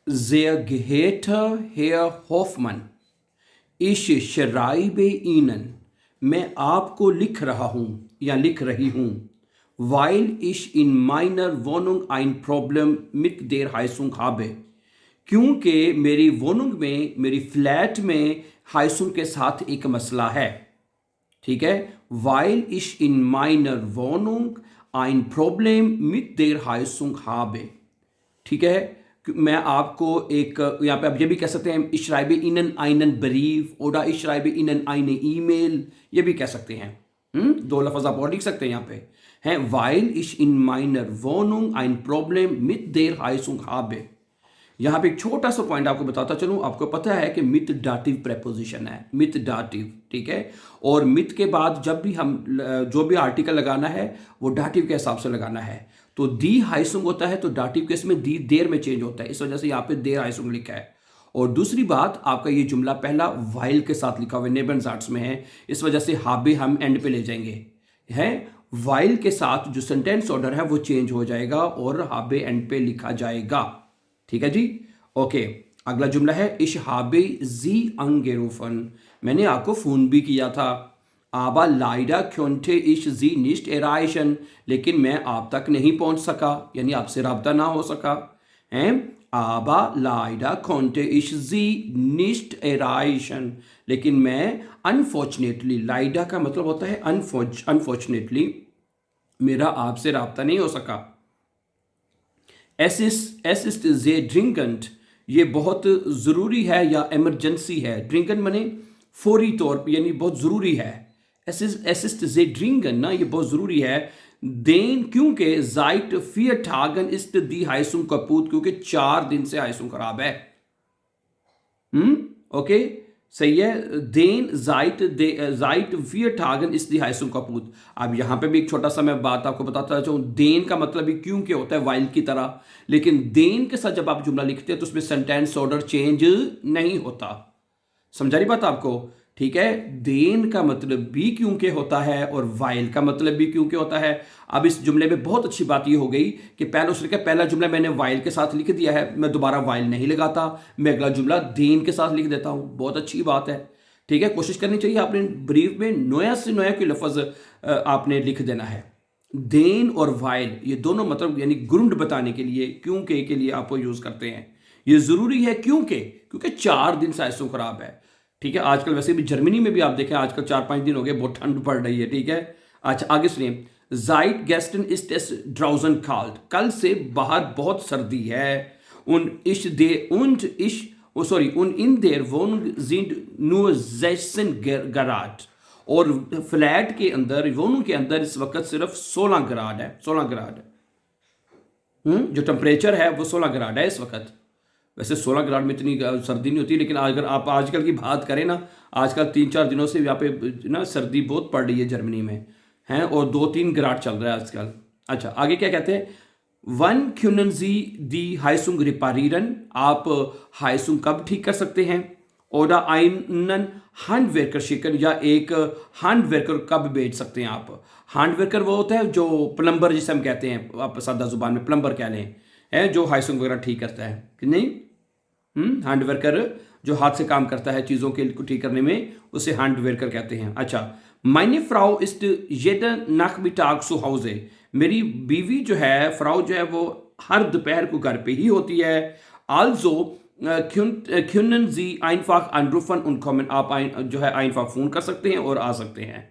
Sehr geehrter Herr Hoffmann, ich schreibe Ihnen, मैं आपको लिख रहा हूँ या लिख रही हूँ, weil ich in meiner Wohnung ein Problem mit der Heizung habe, क्योंकि मेरी वोनुंग में, मेरी फ्लैट में हाइसुंग के साथ एक मसला है। ठीक है, weil ich in meiner Wohnung ein Problem mit der Heizung habe। ठीक है, मैं आपको एक यहाँ पे आप ये भी कह सकते हैं ich schreibe Ihnen einen Brief oder ich schreibe Ihnen eine E-Mail, ये भी कह सकते हैं। दो लफ्ज़ आप और लिख सकते हैं यहाँ पे हैं, weil ich in meiner Wohnung ein Problem mit der Heizung habe। यहाँ पे एक छोटा सा पॉइंट आपको बताता चलूँ, आपको पता है कि मित डाटिव प्रेपोजिशन है, मित डाटिव। ठीक है, और मित के बाद जब भी हम जो भी आर्टिकल लगाना है वो डाटिव के हिसाब से लगाना है। तो दी हाइसुंग होता है तो डाटिव केस में दी देर में चेंज होता है, इस वजह से यहाँ पे देर हाइसुंग लिखा है। और दूसरी बात, आपका ये जुमला पहला वाइल के साथ लिखा हुआ है, नेबनजार्ट्स में है, इस वजह से हाबे हम एंड पे ले जाएंगे। है वाइल के साथ जो सेंटेंस ऑर्डर है वो चेंज हो जाएगा और हाबे एंड पे लिखा जाएगा। ठीक है जी, ओके। अगला जुमला है इश हाबे जी अंगेरूफन, मैंने आपको फोन भी किया था। आबा लाइडा क्योंटे इश जी निस्ट एराइशन, लेकिन मैं आप तक नहीं पहुंच सका, यानी आपसे रब्ता ना हो सका है। आबा लाइडा क्योंटे इश जी निस्ट एराइशन, लेकिन मैं अनफॉर्चुनेटली, लाइडा का मतलब होता है अनफॉर्चुनेटली, मेरा आपसे रब्ता नहीं हो सका। एस इस्ट जे ड्रिंकंट, ये बहुत ज़रूरी है या इमरजेंसी है। ड्रिंकन मने फौरी तौर पे, यानी बहुत ज़रूरी है। एस इस्ट जे ड्रिंकन ना, ये बहुत ज़रूरी है। देन क्योंकि जाइट फियर ठागन इस्ट दी हाइसुम कपूत, क्योंकि 4 दिन से हाइसुम खराब है। ओके, सही है। देन जाइट वियर ठागन इस दी हाइसुम कपूत। अब यहाँ पे भी एक छोटा सा मैं बात आपको बताता चाहूँ, देन का मतलब भी क्यों के होता है वाइल की तरह, लेकिन देन के साथ जब आप जुमला लिखते हैं तो उसमें सेंटेंस ऑर्डर चेंज नहीं होता। समझा रही बात आपको? ठीक है, देन का मतलब भी क्यों के होता है और वाइल का मतलब भी क्यों के होता है। अब इस जुमले में बहुत अच्छी बात ये हो गई कि पहला जुमला मैंने वाइल के साथ लिख दिया है, मैं दोबारा वाइल नहीं लगाता, मैं अगला जुमला देन के साथ लिख देता हूँ। बहुत अच्छी बात है। ठीक है, कोशिश करनी चाहिए आपने ब्रीफ में नया से नया कोई लफ्ज़ आपने लिख देना है। देन और वाइल ये दोनों मतलब यानी ग्रुंड बताने के लिए, क्यों के लिए आप यूज़ करते हैं। ये ज़रूरी है क्योंकि 4 दिन से ऐसा खराब है। ठीक है, आजकल वैसे भी जर्मनी में भी आप देखें आजकल 4-5 दिन हो गए, बहुत ठंड पड़ रही है। ठीक है, अच्छा आगे सुनिए। जाइट गेस्टन इस टेस ड्राउजन काल्ड, कल से बाहर बहुत सर्दी है। उन इश दे उन इश सॉरी उन इन देर वोन जिंड nur 16 ग्राड, और फ्लैट के अंदर वोन के अंदर इस वक्त सिर्फ 16 ग्राड है। 16 ग्राड जो टेम्परेचर है वो 16 ग्राड है इस वक्त। वैसे 16 ग्राड में इतनी सर्दी नहीं होती, लेकिन अगर आप आजकल की बात करें ना, आजकल 3-4 दिनों से यहाँ पे ना सर्दी बहुत पड़ रही है जर्मनी में हैं, और 2-3 ग्राड चल रहा है आजकल। अच्छा आगे क्या कहते हैं, वन क्यूनजी दी हाइसुंग रिपारीरन, आप हाइसुंग कब ठीक कर सकते हैं। ओडा आइनन हैंड वर्कर शिकन, या एक हैंड वर्कर कब भेज सकते हैं आप। हैंड वर्कर वो होता है जो प्लम्बर जिसे हम कहते हैं, आप सादा जुबान में प्लम्बर कह लें, है जो हाइसुंग वगैरह ठीक करता है कि नहीं। हैंड वर्कर जो हाथ से काम करता है चीज़ों के ठीक करने में, उसे हैंड वर्कर कहते हैं। अच्छा, माइने फ्राउ इस्ट जेडन नाक बिटाग सु हाउसे, मेरी बीवी जो है फ्राउ जो है वो हर दोपहर को घर पे ही होती है। आल्सो क्यूनन जी आइनफाक अनरूफन उनकॉमन, आप जो है आइनफाक फ़ोन कर सकते हैं और आ सकते हैं।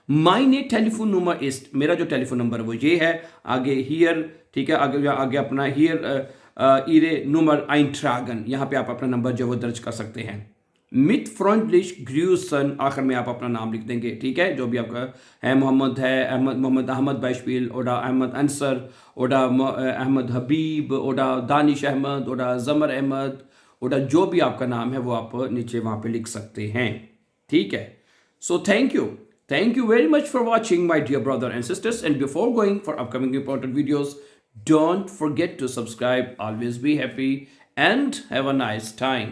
माइने टेलीफोन नंबर इस्ट, मेरा जो टेलीफोन नंबर वो ये है। आगे हियर, ठीक है, आगे अपना हियर इरे नंबर आइनट्रागन, यहाँ पे आप अपना नंबर जो है वो दर्ज कर सकते हैं। मिथ फ्रॉन्टलिश ग्रूसन, आखिर में आप अपना नाम लिख देंगे। ठीक है, जो भी आपका है, मोहम्मद है, मोहम्मद अहमद बाइशपील, ओडा अहमद अंसर, ओडा अहमद हबीब, ओडा दानिश अहमद, ओडा जमर अहमद, ओडा जो भी आपका नाम है वो आप नीचे वहाँ पे लिख सकते हैं। ठीक है, सो Thank you very much for watching, my dear brother and sisters. And before going for upcoming important videos, don't forget to subscribe. Always be happy and have a nice time.